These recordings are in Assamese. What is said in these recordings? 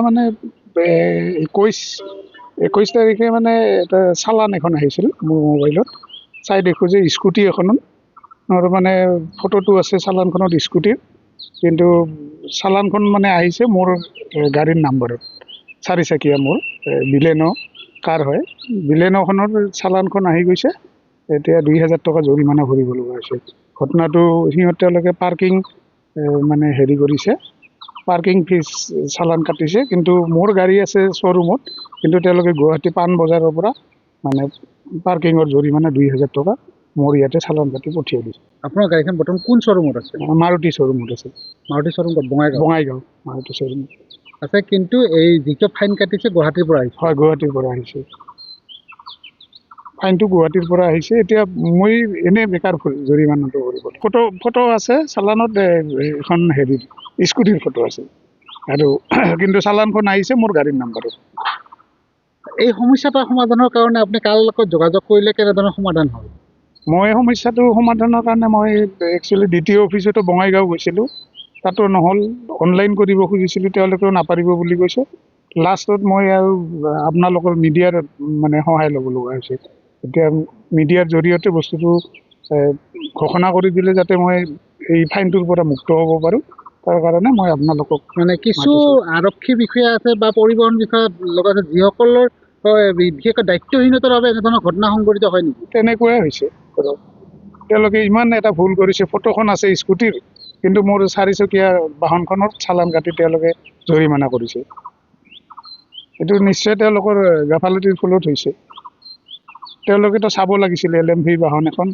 মানে 21 তাৰিখে মানে এটা চালান এখন আহিছিল মোৰ মোবাইলত। চাই দেখোঁ যে স্কুটি এখনত আৰু মানে ফটোটো আছে চালানখনত স্কুটিৰ, কিন্তু চালানখন মানে আহিছে মোৰ গাড়ীৰ নাম্বাৰত, 4 চকীয়া মোৰ বিলেনো কাৰ হয়। বিলেনোখনৰ চালানখন আহি গৈছে, এতিয়া 2000 টকা জৰিমনা ভৰিব লগা হৈছে। ঘটনাটো তেওঁলোকে পাৰ্কিং মানে হেৰি কৰিছে, পাৰ্কিং ফিজ চালান কাটিছে, কিন্তু মোৰ গাড়ী আছে শ্ব'ৰুমত, কিন্তু তেওঁলোকে গুৱাহাটী পাণ বজাৰৰ পৰা মানে পাৰ্কিঙৰ জৰিমনা 2000 টকা মোৰ ইয়াতে চালান কাটি পঠিয়াই দিছে। আপোনাৰ গাড়ীখন বৰ্তমান কোন শ্ব'ৰুমত আছে? মাৰুতি শ্ব'ৰুমত আছে। মাৰুতি শ্ব'ৰুম বঙাইগাঁও মাৰুতি শ্ব'ৰুম আছে, কিন্তু এই যিটো ফাইন কাটিছে গুৱাহাটীৰ পৰা আহিছে। হয়, গুৱাহাটীৰ পৰা আহিছে। ফাইনটো গুৱাহাটীৰ পৰা আহিছে। এতিয়া মই এনেই বেকাৰ জৰিমনাটো কৰিব। ফটো আছে চালানত, এখন হেৰি স্কুটিৰ ফটো আছে, আৰু কিন্তু চালানখন আহিছে মোৰ গাড়ীৰ নাম্বাৰত। এই সমস্যাটো সমাধানৰ কাৰণে আপুনি কাৰ লগত যোগাযোগ কৰিলে কেনেধৰণৰ সমাধান হ'ল? মই সমস্যাটো সমাধানৰ কাৰণে মই একচুৱেলি DTO অফিচতো বঙাইগাঁও গৈছিলোঁ, তাতো নহ'ল। অনলাইন কৰিব খুজিছিলোঁ, তেওঁলোকেও নাপাৰিব বুলি কৈছে। লাষ্টত মই আৰু আপোনালোকৰ মিডিয়াৰ মানে সহায় ল'ব লগা হৈছে। এতিয়া মিডিয়াৰ জৰিয়তে বস্তুটো ঘোষণা কৰি দিলে যাতে মই এই ফাইনটোৰ পৰা মুক্ত হ'ব পাৰোঁ, তাৰ কাৰণে মই আপোনালোকক মানে কিছু আৰক্ষী বিষয়া আছে বা পৰিবহণ বিষয়াৰ লগতে যিসকলৰ বিশেষকৈ দায়িত্বহীনতাৰ বাবে এনেধৰণৰ ঘটনা সংঘটিত হয় নেকি? তেনেকুৱাই হৈছে। তেওঁলোকে ইমান এটা ভুল কৰিছে, ফটোখন আছে স্কুটিৰ, কিন্তু মোৰ 4 চকীয়া বাহনখনত চালান কাটি তেওঁলোকে জৰিমনা কৰিছে। এইটো নিশ্চয় তেওঁলোকৰ গাফালতিৰ ফলত হৈছে। তেওঁলোকেতো চাব লাগিছিলে LMV বাহন এখন,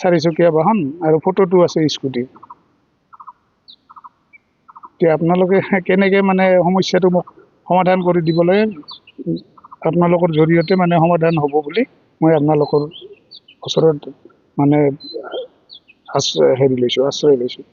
4 চকীয়া বাহন, আৰু ফটোটো আছে স্কুটিৰ। এতিয়া আপোনালোকে কেনেকৈ মানে সমস্যাটো মোক সমাধান কৰি দিবলৈ, আপোনালোকৰ জৰিয়তে মানে সমাধান হ'ব বুলি মই আপোনালোকৰ ওচৰত মানে আশ্ৰয় লৈছোঁ।